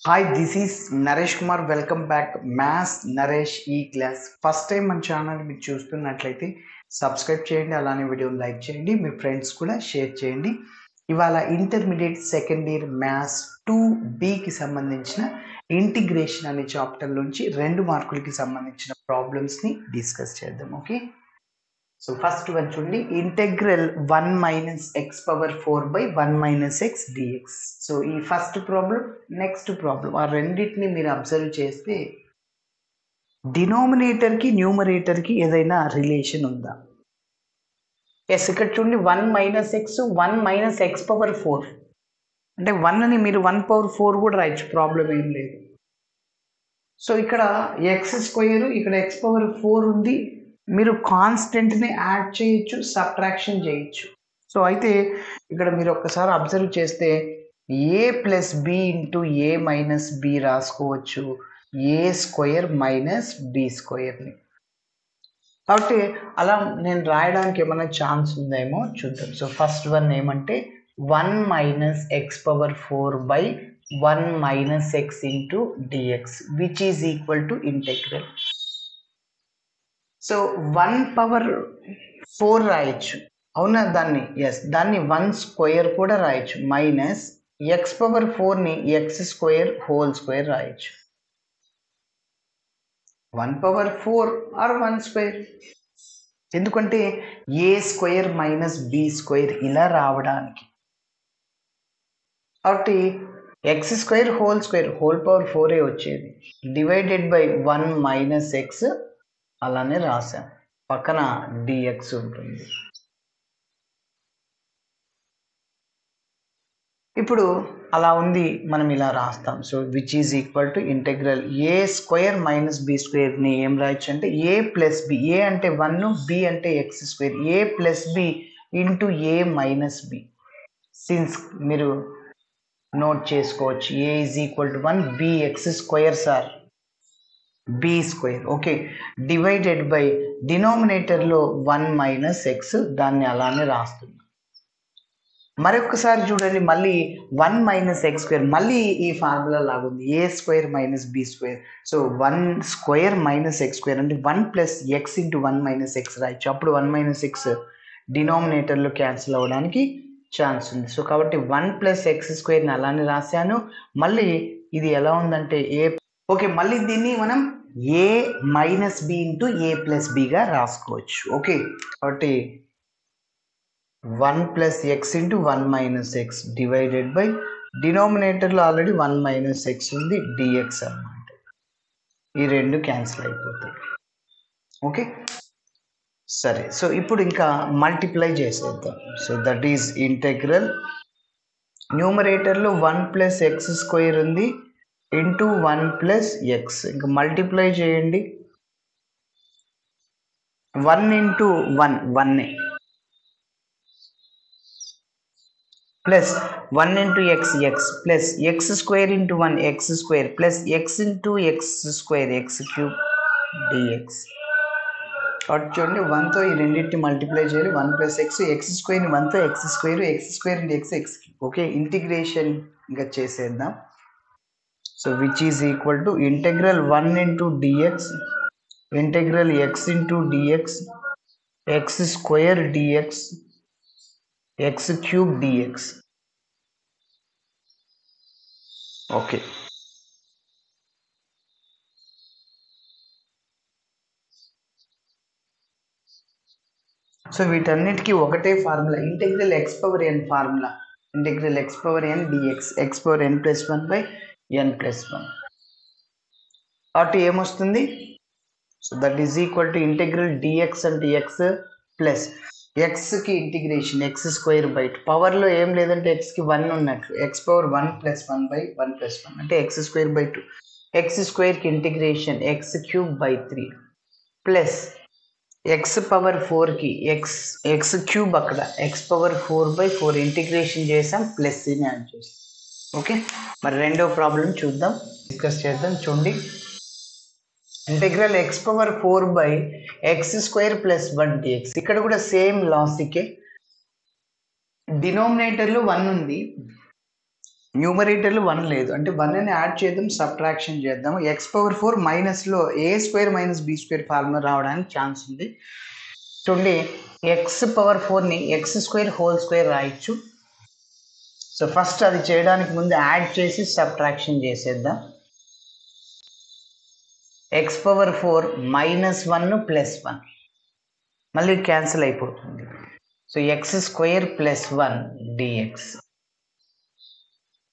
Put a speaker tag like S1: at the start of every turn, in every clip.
S1: Hi, this is Naresh Kumar. Welcome back maths Naresh ఈ class. First time మన channel మీరు చూస్తున్నట్లయితే సబ్స్క్రైబ్ చేయండి, అలానే వీడియోని లైక్ చేయండి, మీ ఫ్రెండ్స్ కూడా షేర్ చేయండి. ఇవాళ ఇంటర్మీడియట్ సెకండ్ ఇయర్ మ్యాథ్స్ 2Bకి సంబంధించిన ఇంటిగ్రేషన్ అనే చాప్టర్ నుంచి 2 మార్కులకి సంబంధించిన ప్రాబ్లమ్స్ని డిస్కస్ చేద్దాం. ఓకే, సో ఫస్ట్ వన్ చూడండి, integral 1 minus x power 4 by 1 minus x dx. So ఈ ఫస్ట్ ప్రాబ్లం, నెక్స్ట్ ప్రాబ్లం, ఆ రెండింటిని మీరు అబ్జర్వ్ చేస్తే డినోమినేటర్కి న్యూమరేటర్కి ఏదైనా రిలేషన్ ఉందా? ఎస్, ఇక్కడ చూడండి 1 minus X 1 minus x power 4 అంటే 1ని మీరు 1 పవర్ 4 కూడా రాయొచ్చు, ప్రాబ్లం ఏం లేదు. సో ఇక్కడ ఎక్స్ స్క్వేర్, ఇక్కడ ఎక్స్ పవర్ 4 ఉంది, మీరు కాన్స్టెంట్ని యాడ్ చేయొచ్చు, సబ్ట్రాక్షన్ చేయొచ్చు. సో అయితే ఇక్కడ మీరు ఒక్కసారి అబ్జర్వ్ చేస్తే ఏ plus b into a minus B రాసుకోవచ్చు, ఏ స్క్వేర్ మైనస్ బి స్క్వేర్ని. కాబట్టి అలా నేను రాయడానికి ఏమైనా ఛాన్స్ ఉందేమో చూద్దాం. సో ఫస్ట్ వన్ ఏమంటే 1 minus x power 4 by 1 minus x into dx which is equal to integral. So 1 power 4 రాయొచ్చు, అవునా? దాన్ని 1 స్క్వేర్ కూడా రాయొచ్చు, మైనస్ ఎక్స్ పవర్ 4ని ఎక్స్ స్క్వేర్ హోల్ స్క్వేర్ రాయొచ్చు. 1 పవర్ 4 ఆర్ 1 స్క్వేర్, ఎందుకంటే a square minus b square ఇలా రావడానికి. కాబట్టి ఎక్స్ స్క్వేర్ హోల్ పవర్ 4 వచ్చేది, డివైడెడ్ బై 1 మైనస్ ఎక్స్ అలానే రాసాం, పక్కన డిఎక్స్ ఉంటుంది. ఇప్పుడు అలా ఉంది, మనం ఇలా రాస్తాం. So which is equal to integral a square minus b స్క్వేర్ని ఏం రాయొచ్చు అంటే ఏ ప్లస్ బి, ఏ అంటే 1, బి అంటే x square, a plus b into a minus b. Since మీరు నోట్ చేసుకోవచ్చు, a is equal to 1, b x square sir b square. Okay, divided by డినోమినేటర్లో 1 minus x, దాన్ని అలానే రాస్తుంది. మరొకసారి చూడండి, మళ్ళీ 1 మైనస్ ఎక్స్ స్క్వేర్, మళ్ళీ ఈ ఫార్ములా లాగుంది, a square minus b square. So 1 square minus x square అంటే 1 plus x into 1 minus x రాయొచ్చు, అప్పుడు 1 మైనస్ ఎక్స్ డినోమినేటర్లో క్యాన్సిల్ అవ్వడానికి ఛాన్స్ ఉంది. సో కాబట్టి 1 ప్లస్ ఎక్స్ స్క్వేర్ని అలానే రాశాను. మళ్ళీ ఇది ఎలా ఉందంటే ఏ, ఓకే, మళ్ళీ దీన్ని మనం a minus b into a plus బిగా రాసుకోవచ్చు. ఓకే, కాబట్టి 1 plus x into 1 minus x divided by డినోమినేటర్లో ఆల్రెడీ 1 మైనస్ ఎక్స్ ఉంది, డిఎక్స్ అన్నమాట. ఈ రెండు క్యాన్సిల్ అయిపోతాయి. ఓకే, సరే. సో ఇప్పుడు ఇంకా మల్టిప్లై చేసేద్దాం. సో దట్ ఈజ్ ఇంటెగ్రల్, న్యూమరేటర్లో 1 ప్లస్ ఎక్స్ స్క్వేర్ ఉంది ఇంటూ 1 ప్లస్ ఎక్స్, ఇంకా మల్టిప్లై చేయండి. 1 into 1 1 plus 1 into x x plus x square into 1 x square plus x into x square x cube dx. కాబట్టి చూడండి, 1తో ఈ రెండింటిని మల్టిప్లై చేయాలి, 1 ప్లస్ ఎక్స్, ఎక్స్ స్క్వేర్ని 1తో x square into x x cube. Okay, integration ఇంకా చేసేద్దాం. So which is equal to integral 1 into dx integral x into d x x square d x x cube d x. Okay, so వీటన్నిటికీ ఒకటే formula, integral x power n formula, integral x power n d x, x power n plus 1 by n plus 1. కాబట్టి ఏమొస్తుంది? So that is equal to integral d x అంటే x plus ఎక్స్కి integration x square by పవర్లో ఏం లేదంటే ఎక్స్కి 1 ఉన్నట్లు, x power 1 plus 1 by 1 plus 1 అంటే ఎక్స్ స్క్వేర్ బై 2, ఎక్స్ స్క్వేర్కి integration x cube by 3 plus x power 4కి ఎక్స్ క్యూబ్, అక్కడ ఎక్స్ పవర్ 4 బై 4 ఇంటిగ్రేషన్ చేసాం, ప్లస్ ని యాడ్ చేసాం. ఓకే, మరి రెండో ప్రాబ్లం చూద్దాం, డిస్కస్ చేద్దాం. చూడండి, integral x power 4 by x square plus 1 d x. ఇక్కడ కూడా సేమ్ లాజికే, డినోమినేటర్లో 1 ఉంది, న్యూమరేటర్లో 1 లేదు అంటే 1 అని యాడ్ చేద్దాం, సబ్ట్రాక్షన్ చేద్దాం. x⁴ మైనస్లో a² - b² ఫార్ములా రావడానికి ఛాన్స్ ఉంది. చూడండి x⁴ని x² రాయొచ్చు. సో ఫస్ట్ అది చేయడానికి ముందు యాడ్ చేసి సబ్ట్రాక్షన్ చేసేద్దాం. x⁴ -1 + 1 మళ్ళీ క్యాన్సిల్ అయిపోతుంది. So x² + 1 dx.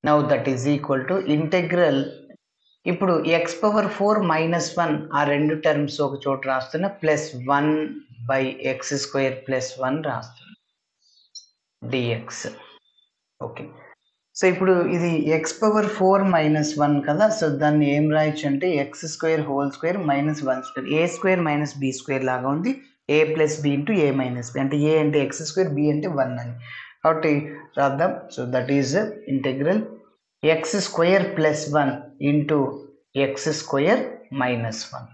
S1: Now that is equal to integral. ఇప్పుడు x⁴ -1 ఆ రెండు టర్మ్స్ ఒక చోట రాస్తున్నా, +1/x² + 1 రాస్తున్నా dx. ఓకే, సో ఇప్పుడు ఇది x⁴ -1 కదా, సో దాన్ని ఏం రాయొచ్చు అంటే x² ² -1², a² - b² లాగా ఉంది. a + b × a - b అంటే a అంటే x², b అంటే 1 అని, కాబట్టి రాద్దాం. So that is integral x² + 1 × x² - 1.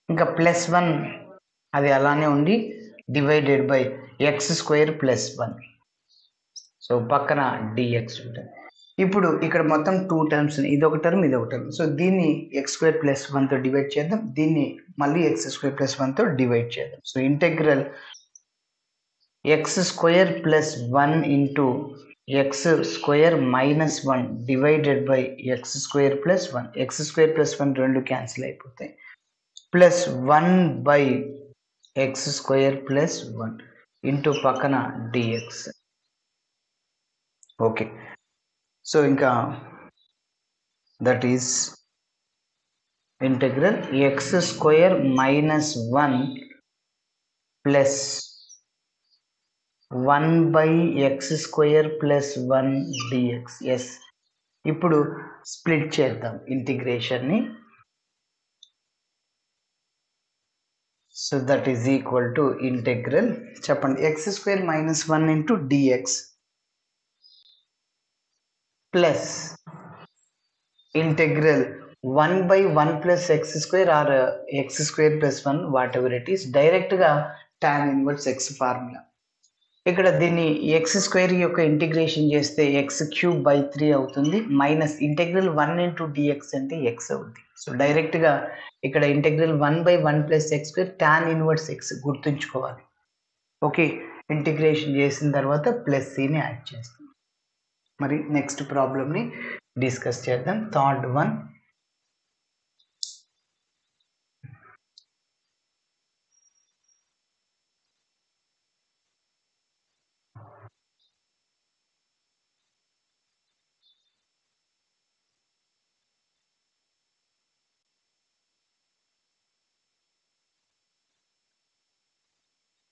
S1: ఇంకా +1 అది అలానే ఉంది, డివైడెడ్ బై x² + 1. సో పక్కన dx ఉంటుంది. ఇప్పుడు ఇక్కడ మొత్తం 2 టర్మ్స్, ఇదొక టర్మ్ ఇదొక టర్మ్. సో దీన్ని x² + 1తో డివైడ్ చేద్దాం, దీన్ని మళ్ళీ x² + 1తో డివైడ్ చేద్దాం. So integral x² + 1 × x² - 1 divided by x² + 1. x² + 1 రెండు క్యాన్సిల్ అయిపోతాయి, +1/x² + 1 ఇంటూ పక్కన dx. ఓకే, సో ఇంకా that is integral x² - 1 plus 1/x² + 1 dx. Yes, ఇప్పుడు స్ప్లిట్ చేద్దాం ఇంటిగ్రేషన్ని. So that is equal to integral, చెప్పండి, x² - 1 × dx plus integral 1/1 + x² or x² + 1 whatever it is, డైరెక్ట్గా tan 1x formula. ఇక్కడ దీన్ని x² యొక్క integration చేస్తే x³/3 అవుతుంది, మైనస్ ఇంటెగ్రల్ 1 × dx అంటే x అవుతుంది. సో డైరెక్ట్గా ఇక్కడ ఇంటెగ్రల్ 1/1 + x² tan 1x గుర్తుంచుకోవాలి. ఓకే, ఇంటిగ్రేషన్ చేసిన తర్వాత +c యాడ్ చేస్తాం. మరి నెక్స్ట్ ప్రాబ్లమ్ని డిస్కస్ చేద్దాం. Third one,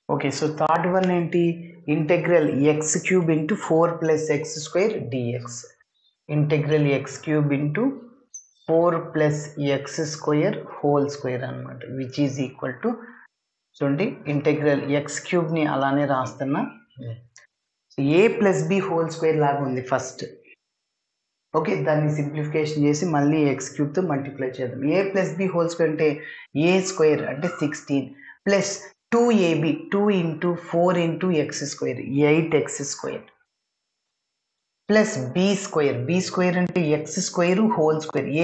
S1: okay, so third one ఏంటి, integral x³ × 4 + x² dx. Integral x³ × 4 + x² అనమాట, విచ్ ఈజ్ ఈక్వల్ టు, చూడండి ఇంటెగ్రల్ x³ అలానే రాస్తున్నా, a + b² లాగా ఉంది ఫస్ట్. ఓకే, దాన్ని సింప్లిఫికేషన్ చేసి మళ్ళీ x³ మల్టిప్లై చేద్దాం. a + b² అంటే a² అంటే 16 plus 2ab 2 × 4 × x² 8x² plus b² అంటే x²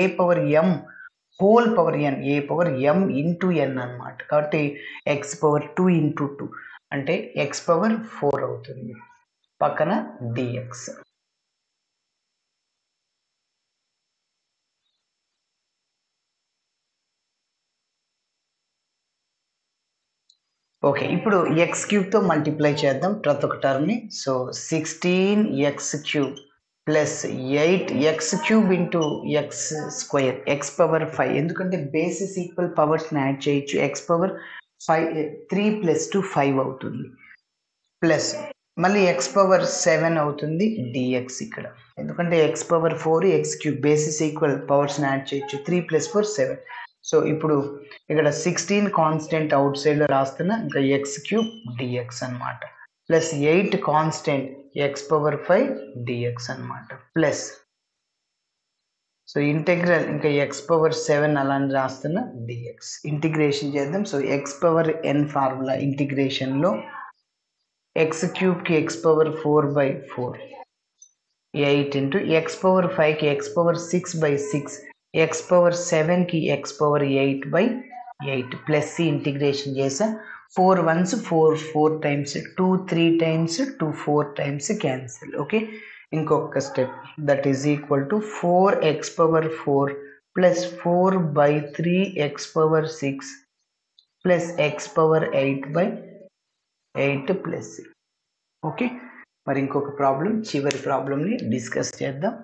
S1: a power m whole power n, a power m × n అనమాట. కాబట్టి x⁴ 2 × 2 అంటే x⁴ అవుతుంది, పక్కన dx. ఓకే, ఇప్పుడు x³ మల్టిప్లై చేద్దాం ప్రతి ఒక్క టర్మ్ని. So 16x³ plus 8x³ × x², x⁴ ఎందుకంటే బేసిస్ ఈక్వల్ పవర్స్ని యాడ్ చేయొచ్చు, x⁴ 3 + 2 5 అవుతుంది, ప్లస్ మళ్ళీ x⁴ అవుతుంది dx ఇక్కడ, ఎందుకంటే x⁴ x³ basis equal పవర్స్ని add చేయొచ్చు, 3 + 4 7. సో ఇప్పుడు ఇక్కడ 16 కాన్స్టెంట్ అవుట్ సైడ్లో రాస్తున్నా, ఇంకా x³ dx అనమాట, ప్లస్ 8 కాన్స్టెంట్ x⁴ dx అనమాట, ప్లస్ సో ఇంటెగ్రల్ ఇంకా x⁴ అలానే రాస్తున్నా dx. ఇంటిగ్రేషన్ చేద్దాం. సో x⁴n ఫార్ములా ఇంటిగ్రేషన్లో x³ కి x⁴/4 8 into x power 5 की x power 6 by 6, x power 7 की x power 8 by 8 plus c integration చేసా 4 ones 4 times 2 3 times 2 4 times cancel. Okay, ఇంకొక step, that is equal to 4x power 4 plus 4 by 3 x power 6 plus x power 8 by 8 plus c. Okay, మరి ఇంకొక problem, చివరి ప్రాబ్లంని discuss చేద్దాం.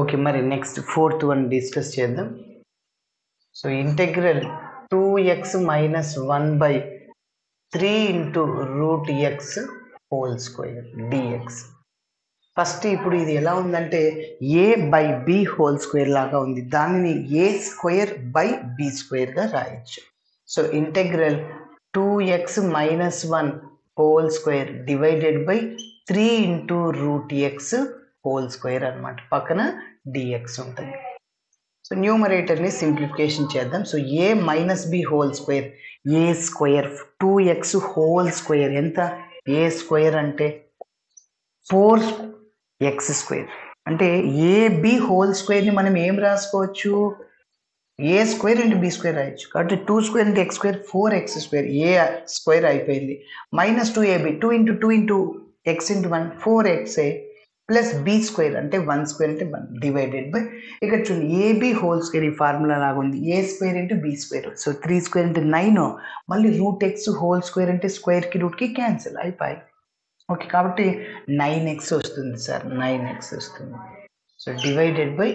S1: Okay, మరి next fourth one discuss చేద్దాం. So integral 2x minus 1 by 3 into root x whole square dx. ఫస్ట్ ఇప్పుడు ఇది ఎలా ఉందంటే A by B whole square లాగా ఉంది, దానిని ఏ స్క్వేర్ బై బి స్క్వేర్గా రాయొచ్చు. So integral 2x minus 1 whole square divided by 3 into root x whole square అనమాట, పక్కన డిఎక్స్ ఉంటుంది. సో న్యూమరేటర్ని సింప్లిఫికేషన్ చేద్దాం. So A minus B whole square, a square 2x whole square ఎంత, ఏ square అంటే 4x square, అంటే A B whole స్క్వేర్ని మనం ఏం రాసుకోవచ్చు, a square into b square రాయొచ్చు. కాబట్టి 2 square into x square 4x square, a square అయిపోయింది, minus 2ab 2 into x into 1 4xa plus b square అంటే 1 స్క్వేర్ అంటే 1 డివైడెడ్ బై, ఇక్కడ చూడండి ఏబి హోల్ స్క్వేర్ ఈ ఫార్ములా లాగా ఉంది, a square into b square. So 3 square అంటే 9, మళ్ళీ రూట్ ఎక్స్ హోల్ స్క్వేర్ అంటే స్క్వేర్కి రూట్కి క్యాన్సిల్ అయిపోయి. ఓకే, కాబట్టి 9x వస్తుంది సార్, 9x వస్తుంది. సో డివైడెడ్ బై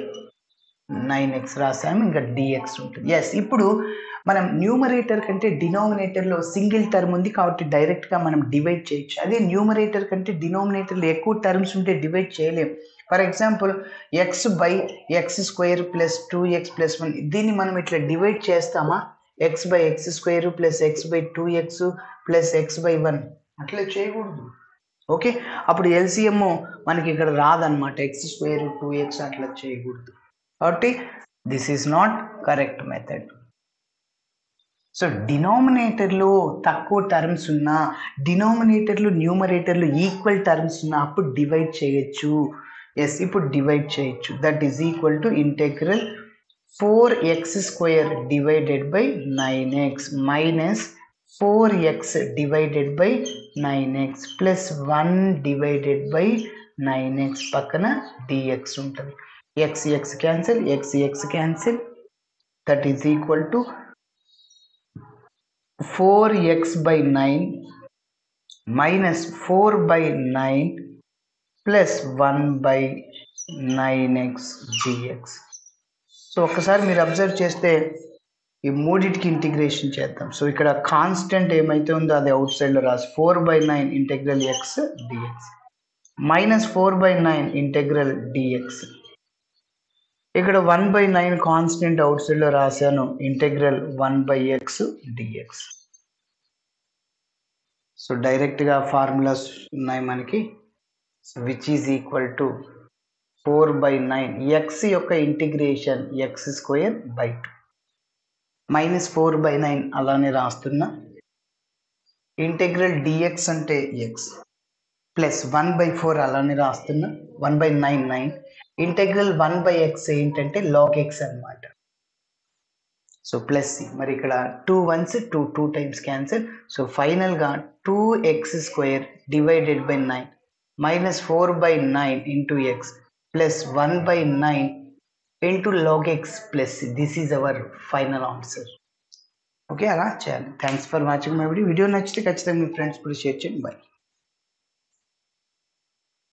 S1: 9x రాసాము, ఇంకా dx ఉంటుంది. ఎస్, ఇప్పుడు మనం న్యూమరేటర్ కంటే డినామినేటర్లో సింగిల్ టర్మ్ ఉంది కాబట్టి డైరెక్ట్గా మనం డివైడ్ చేయొచ్చు. అదే న్యూమరేటర్ కంటే డినామినేటర్లో ఎక్కువ టర్మ్స్ ఉంటే డివైడ్ చేయలేం. For example X by x square plus 2x plus 1, దీన్ని మనం ఇట్లా డివైడ్ చేస్తామా, X by x square plus X by 2x plus X by 1, అట్లా చేయకూడదు. ఓకే, అప్పుడు ఎల్సిఎం మనకి ఇక్కడ రాదనమాట, ఎక్స్ స్క్వేర్ 2x అట్లా చేయకూడదు. కాబట్టి this is not correct method. So డినామినేటర్లో తక్కువ టర్మ్స్ ఉన్నా, డినామినేటర్లు న్యూమరేటర్లు ఈక్వల్ టర్మ్స్ ఉన్నా అప్పుడు డివైడ్ చేయొచ్చు. ఎస్, ఇప్పుడు డివైడ్ చేయొచ్చు. That is equal to integral 4x square divided by 9x minus 4x divided by 9x plus 1 divided by 9x, పక్కన dx ఉంటుంది. x cancel, x cancel, that is equal to 4x by 9 minus 4 by 9 plus 1 by 9x dx. So ఒకసారి మీరు observe చేస్తే ఈ మూడింటికి integration చేద్దాం. So ఇక్కడ constant ఏమైతే ఉందో అది అవుట్ సైడ్లో రాసి 4 by 9 integral x dx minus 4 by 9 integral dx, ఇక్కడ 1 by 9 కాన్స్టెంట్ అవుట్ సైడ్లో రాశాను, integral 1 by x dx. So డైరెక్ట్గా ఫార్ములాస్ ఉన్నాయి మనకి, which is equal to 4 by 9 x యొక్క integration x square by 2 minus 4 by 9 అలానే రాస్తున్నా, ఇంటెగ్రల్ dx అంటే x ప్లస్ 1 by 4 అలానే రాస్తున్నా, 1 by 9 ఇంటెగ్రల్ 1 by x ఏంటంటే log x అనమాట. సో ప్లస్ సి, మరి ఇక్కడ 2 ones 2 టైమ్స్ క్యాన్సిల్. సో ఫైనల్గా 2x square divided by 9 minus 4 by 9 into x plus 1 by 9 into log x plus C. This is our final answer. Okay, అలా చేయాలి. Thanks for watching my video. Video నచ్చితే ఖచ్చితంగా మీ friends కూడా share చేయండి. By.